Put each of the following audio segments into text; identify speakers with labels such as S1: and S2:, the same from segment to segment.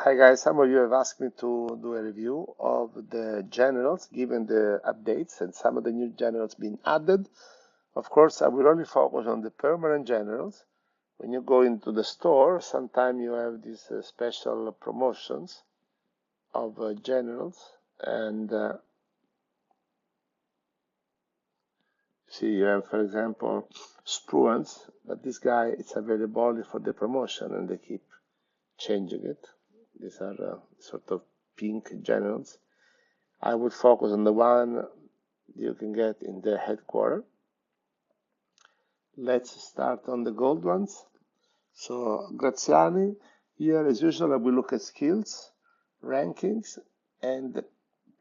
S1: Hi guys, some of you have asked me to do a review of the generals given the updates and some of the new generals being added. Of course, I will only focus on the permanent generals. When you go into the store, sometimes you have these special promotions of generals, and see, you have, for example, Spruance, but this guy is available only for the promotion and they keep changing it. These are sort of pink generals. I would focus on the one you can get in the headquarters. Let's start on the gold ones. So Graziani, here as usual I will look at skills, rankings, and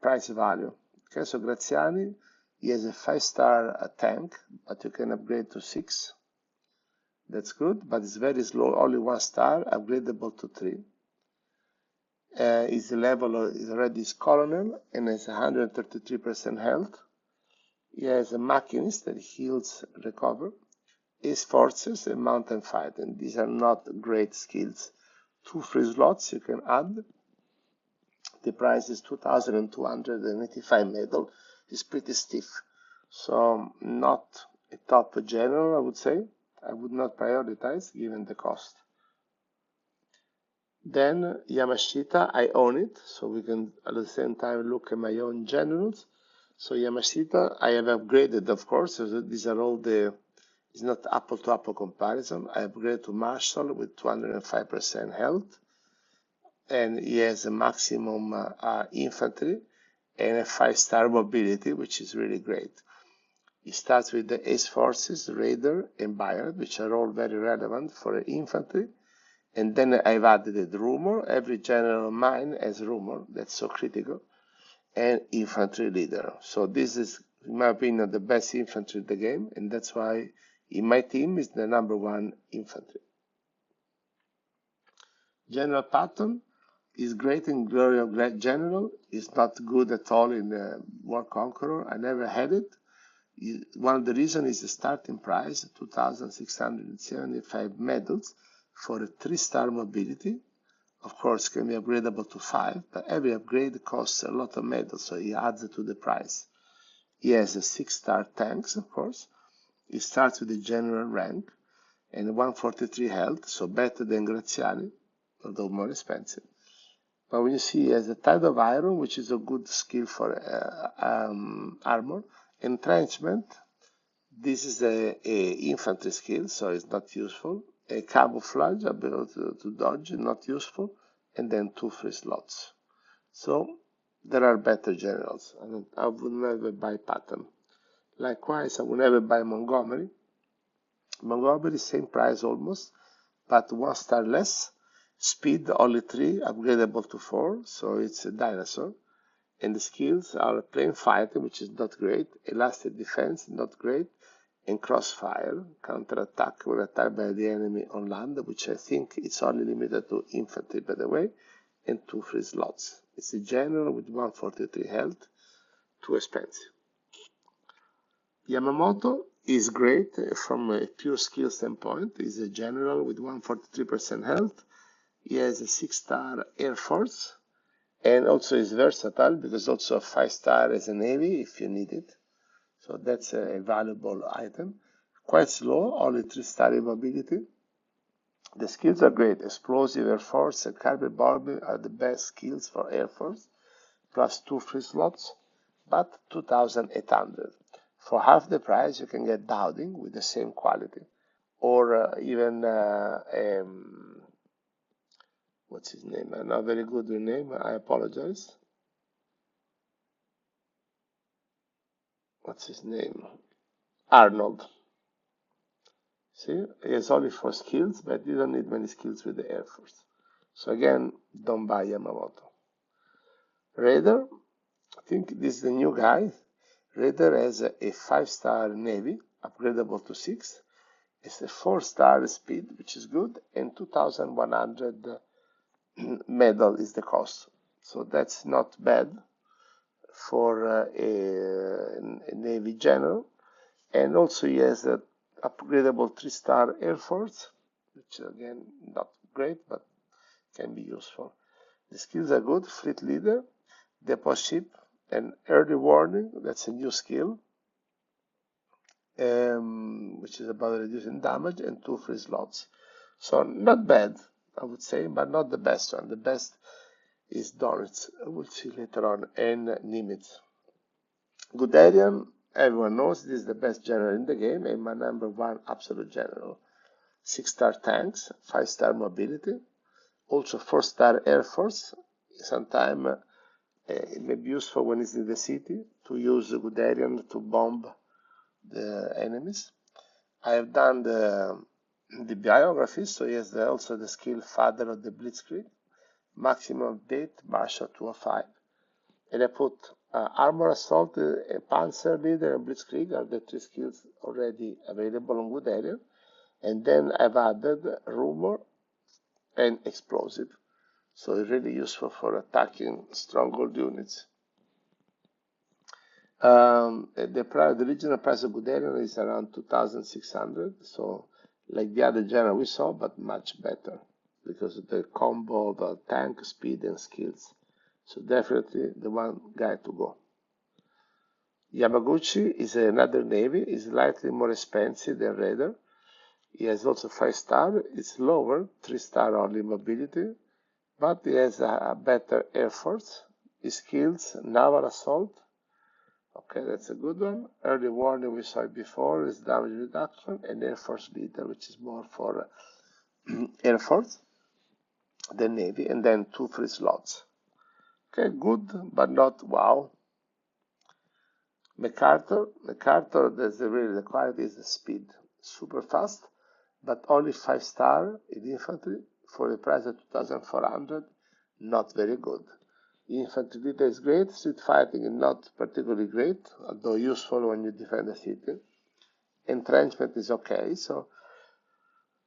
S1: price value. Okay, so Graziani, he has a 5-star tank, but you can upgrade to 6. That's good, but it's very slow, only 1 star, upgradable to 3. His level is already his colonel and has 133% health. He has a machinist that heals recover. His forces and mountain fighting. These are not great skills. 2 free slots you can add. The price is 2,285 medal. It's pretty stiff. So not a top general, I would say. I would not prioritize given the cost. Then Yamashita, I own it, so we can at the same time look at my own generals. So Yamashita, I have upgraded, of course. So these are all the, it's not apple-to-apple comparison. I upgraded to Marshall with 205% health, and he has a maximum infantry and a 5-star mobility, which is really great. He starts with the Ace Forces, Raider, and Bayard, which are all very relevant for infantry. And then I've added the rumor. Every general of mine has rumor. That's so critical. And infantry leader. So this is, in my opinion, the best infantry in the game. And that's why in my team is the #1 infantry. General Patton is great in Glory of Great General. It's not good at all in War Conqueror. I never had it. One of the reasons is the starting price, 2,675 medals. For a 3-star mobility. Of course, can be upgradable to 5, but every upgrade costs a lot of medals, so he adds it to the price. He has a 6-star tanks, of course. He starts with the general rank and 143 health, so better than Graziani, although more expensive. But when you see he has a Tide of Iron, which is a good skill for armor, entrenchment. This is a infantry skill, so it's not useful. A camouflage, ability to dodge, not useful, and then 2 free slots. So there are better generals. I would never buy Patton. Likewise, I would never buy Montgomery. Montgomery, same price almost, but 1 star less. Speed, only 3, upgradable to 4, so it's a dinosaur. And the skills are plain fighting, which is not great, elastic defense, not great, and crossfire, counter-attack when attacked by the enemy on land, which I think it's only limited to infantry, by the way, and 2 free slots. It's a general with 143 health, too expensive. Yamamoto is great from a pure skill standpoint. He's a general with 143% health. He has a 6-star Air Force, and also is versatile because also a 5-star as a Navy if you need it. So that's a valuable item. Quite slow, only 3-star mobility. The skills are great. Explosive Air Force and Carbon Bombing are the best skills for Air Force, plus 2 free slots, but 2,800. For half the price, you can get Dowding with the same quality. Or even, what's his name? Not very good with name, I apologize. What's his name? Arnold. See, he has only 4 skills, but you don't need many skills with the Air Force. So again, don't buy Yamamoto. Raider, I think this is the new guy. Raider has a 5-star Navy, upgradable to 6. It's a 4-star speed, which is good, and 2,100 medal is the cost. So that's not bad for a Navy general. And also he has a upgradable 3-star Air Force, which again not great, but can be useful. The skills are good. Fleet leader, depot ship, and early warning. That's a new skill, which is about reducing damage, and 2 free slots. So not bad, I would say, but not the best one. The best is Nits. We'll see later on, and Nimitz. Guderian, everyone knows this is the best general in the game, and my #1 absolute general. 6-star tanks, 5-star mobility, also 4-star air force. Sometimes it may be useful when it's in the city to use the Guderian to bomb the enemies. I have done the biography, so he has also the skill Father of the Blitzkrieg, maximum update, Marsh 205. And I put Armor Assault, Panzer Leader, and Blitzkrieg are the 3 skills already available on Guderian. And then I've added Rumor and Explosive. So it's really useful for attacking stronghold units. The original price of Guderian is around 2,600, so like the other general we saw, but much better because of the combo of tank, speed, and skills. So definitely the one guy to go. Yamaguchi is another navy, is slightly more expensive than Raider. He has also 5-star, it's lower, 3-star only mobility, but he has a better air force. His skills, naval assault, okay, that's a good one. Early warning, we saw it before, is damage reduction, and air force leader, which is more for air force than navy, and then 2 free slots. Okay, good, but not wow. MacArthur, that's really the quality is the speed, super fast, but only 5-star in infantry for the price of 2,400, not very good. Infantry leader is great, street fighting is not particularly great, although useful when you defend a city. Entrenchment is okay, so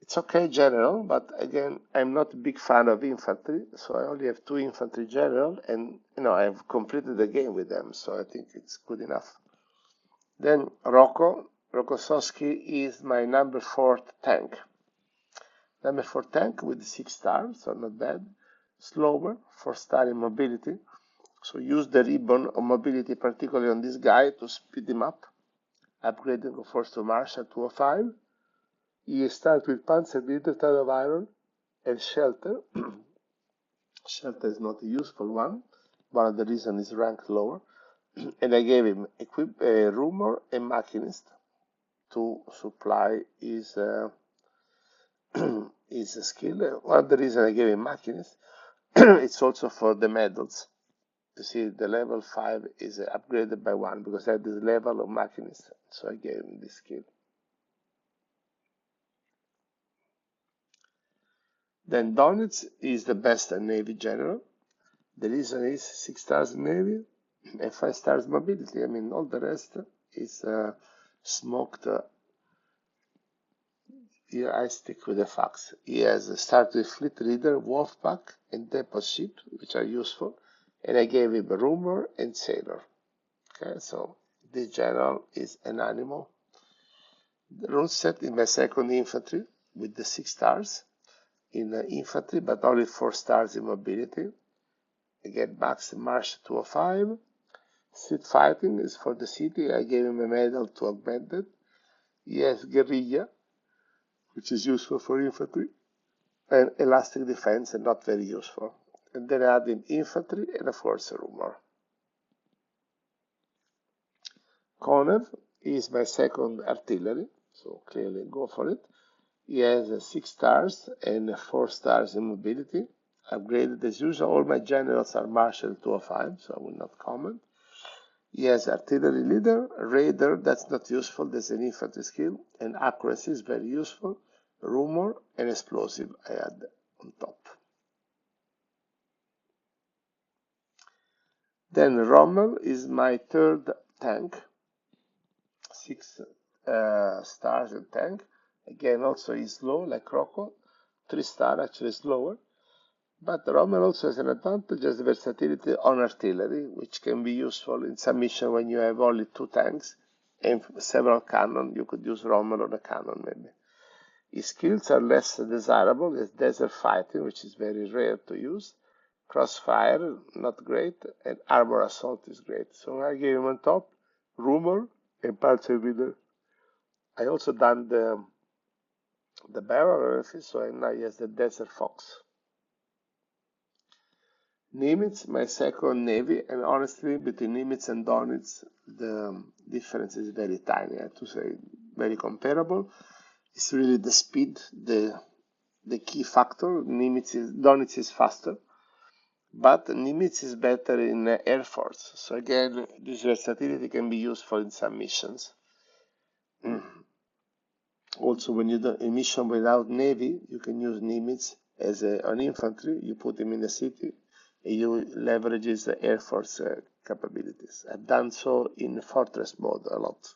S1: it's okay general, but again, I'm not a big fan of infantry, so I only have 2 infantry general, and I've completed the game with them, so I think it's good enough. Then Rocco Roski is my #4 tank. #4 tank with 6 stars, so not bad. Slower, 4-star in mobility, so use the ribbon of mobility, particularly on this guy, to speed him up. Upgrading of force to Marsh at 205. He starts with Panzer Leader, Tide of Iron, and Shelter. Shelter is not a useful one. One of the reasons is ranked lower. And I gave him Rumor and Machinist to supply his skill. One of the reasons I gave him Machinist, it's also for the medals. You see, the level 5 is upgraded by 1 because I have this level of Machinist, so I gave him this skill. Then Donitz is the best Navy general. The reason is 6 stars Navy and 5 stars mobility. I mean, all the rest is smoked. Here I stick with the facts. He has started with Fleet Leader, Wolfpack, and Depot Ship, which are useful. And I gave him Rumor and Sailor. Okay, so this general is an animal. The rule set in my 2nd infantry with the 6 stars in infantry, but only 4 stars in mobility. Again, max Marsh 205. Street fighting is for the city. I gave him a medal to augment it. He has guerrilla, which is useful for infantry, and elastic defense, and not very useful. And then I add in infantry and of course Rumor. Conqueror is my 2nd artillery, so clearly go for it. He has 6 stars and 4 stars in mobility. Upgraded as usual. All my generals are Marshal 205, so I will not comment. He has artillery leader, raider, that's not useful, that's an infantry skill, and accuracy is very useful. Rumor and explosive I add on top. Then Rommel is my 3rd tank, 6 stars in tank. Again, also is low like Rocco, 3 star actually is lower. But Rommel also has an advantage as versatility on artillery, which can be useful in some mission when you have only 2 tanks and several cannon. You could use Rommel on a cannon maybe. His skills are less desirable as desert fighting, which is very rare to use. Crossfire, not great, and Armor Assault is great. So I gave him on top, Rumor, and Panzer Leader. I also done the barrel, so now he has the Desert Fox. Nimitz, my second navy, and honestly, between Nimitz and Donitz, the difference is very tiny, I have to say, very comparable. It's really the speed, the key factor. Donitz is faster, but Nimitz is better in Air Force. So again, this versatility can be useful in some missions. Also, when you do a mission without navy, you can use Nimitz as an infantry. You put him in the city, and you leverage his Air Force capabilities. I've done so in Fortress mode a lot.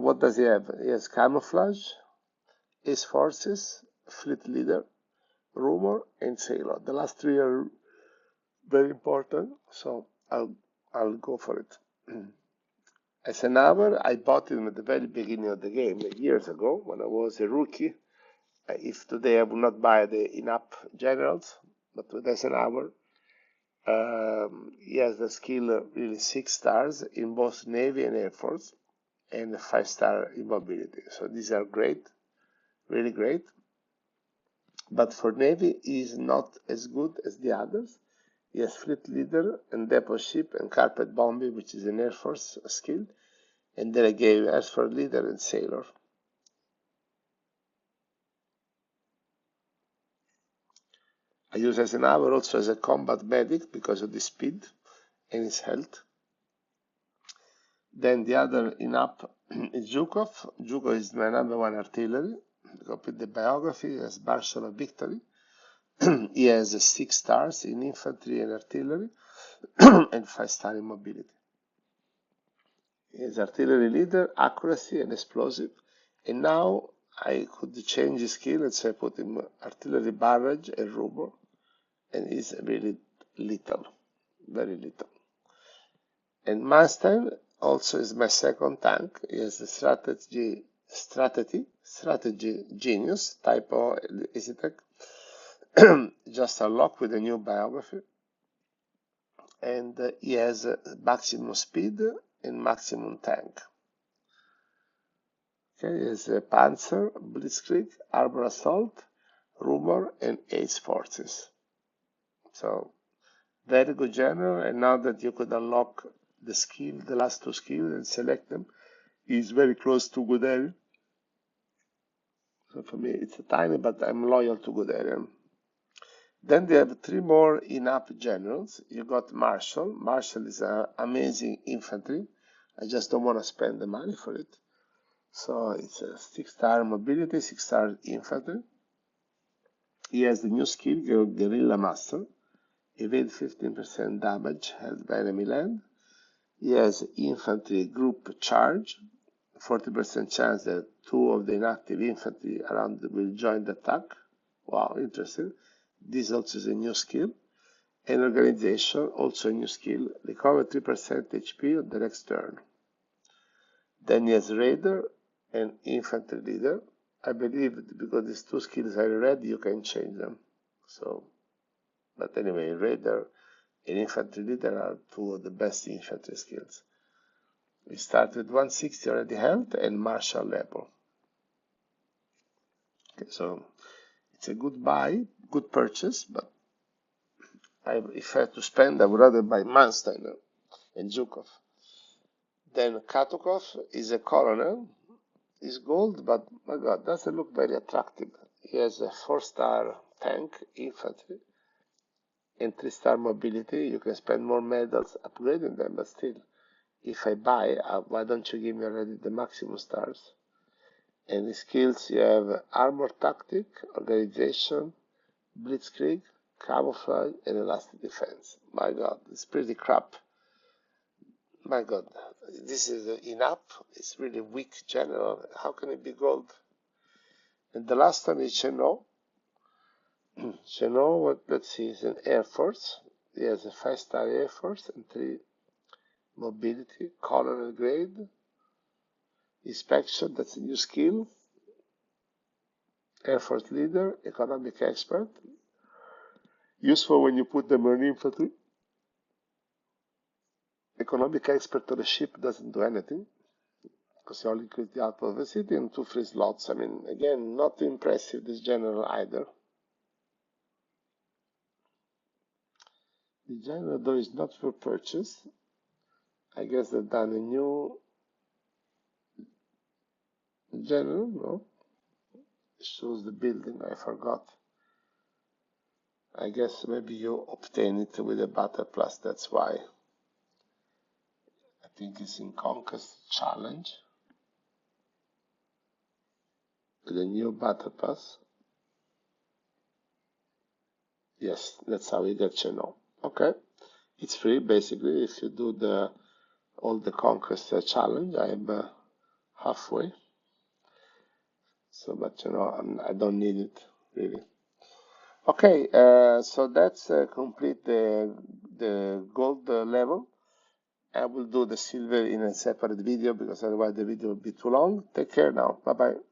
S1: What does he have? He has Camouflage, Ace Forces, Fleet Leader, Rumor, and Sailor. The last three are very important, so I'll go for it. Eisenhower, I bought him at the very beginning of the game, years ago, when I was a rookie. If today I would not buy the Inup generals, but with Eisenhower, he has the skill really 6 stars in both Navy and Air Force, and 5-star in mobility. So these are great, really great. But for Navy, he is not as good as the others. He has Fleet Leader and Depot Ship and Carpet Bombing, which is an Air Force skill. And then I gave Air Force Leader and Sailor. I use Eisenhower also as a combat medic because of the speed and his health. Then the other Inup is Zhukov. Zhukov is my #1 artillery. Copy the biography as Marshal of Victory. He has 6 stars in infantry and artillery and 5-star in mobility. He is artillery leader, accuracy, and explosive. And now I could change his skill, and so I put him artillery barrage and rumor. And he's really little, very little. And Manstein also is my second tank. He has the strategy genius, typo Easytech. Just unlocked with a new biography. And he has maximum speed and maximum tank. Okay, he has Panzer, Blitzkrieg, Armor Assault, Rumor, and Ace Forces. So, very good general, and now that you could unlock the skill, the last 2 skills, and select them, he's very close to Guderian. So for me, it's a tiny, but I'm loyal to Guderian. Then they have 3 more Inup generals. You got Marshall. Marshall is an amazing infantry. I just don't want to spend the money for it. So it's a 6-star mobility, 6-star infantry. He has the new skill, Guerrilla Master. Evade 15% damage held by enemy land. He has infantry group charge. 40% chance that 2 of the inactive infantry around will join the attack. Wow, interesting. This also is a new skill. And organization, also a new skill. Recover 3% HP on the next turn. Then he has Raider and Infantry Leader. I believe because these 2 skills are red, you can change them. So, but anyway, Raider and Infantry Leader are 2 of the best infantry skills. We start with 160 already held and Marshall level. Okay, so it's a good buy, good purchase, but if I had to spend, I would rather buy Manstein and Zhukov. Then Katukov is a colonel. He's gold, but my God, doesn't look very attractive. He has a 4-star tank, infantry, and 3-star mobility. You can spend more medals upgrading them, but still, if I buy, why don't you give me already the maximum stars? And the skills, you have armor tactic, organization, blitzkrieg, camouflage, and elastic defense. My God, it's pretty crap. My God, this is Inup. It's really weak general. How can it be gold? And the last one is Chenot. Chenot, let's see, is an Air Force. He has a 5-star Air Force and 3 mobility, colonel grade, inspection, that's a new skill, Air Force leader, economic expert. Useful when you put them on infantry. Economic expert on the ship doesn't do anything, because you only increase the output of the city and 2 free slots. I mean, again, not impressive, this general either. The general, though, is not for purchase. I guess they've done a new general, no? It shows the building, I forgot. I guess maybe you obtain it with a Battle Plus, that's why. I think it's in Conquest Challenge. With a new Battle Pass. Yes, that's how we get you know. Okay. It's free, basically, if you do all the Conquest challenge. I'm halfway. So, but you know, I don't need it, really. Okay, so that's complete the gold level. I will do the silver in a separate video because otherwise the video will be too long. Take care now. Bye bye.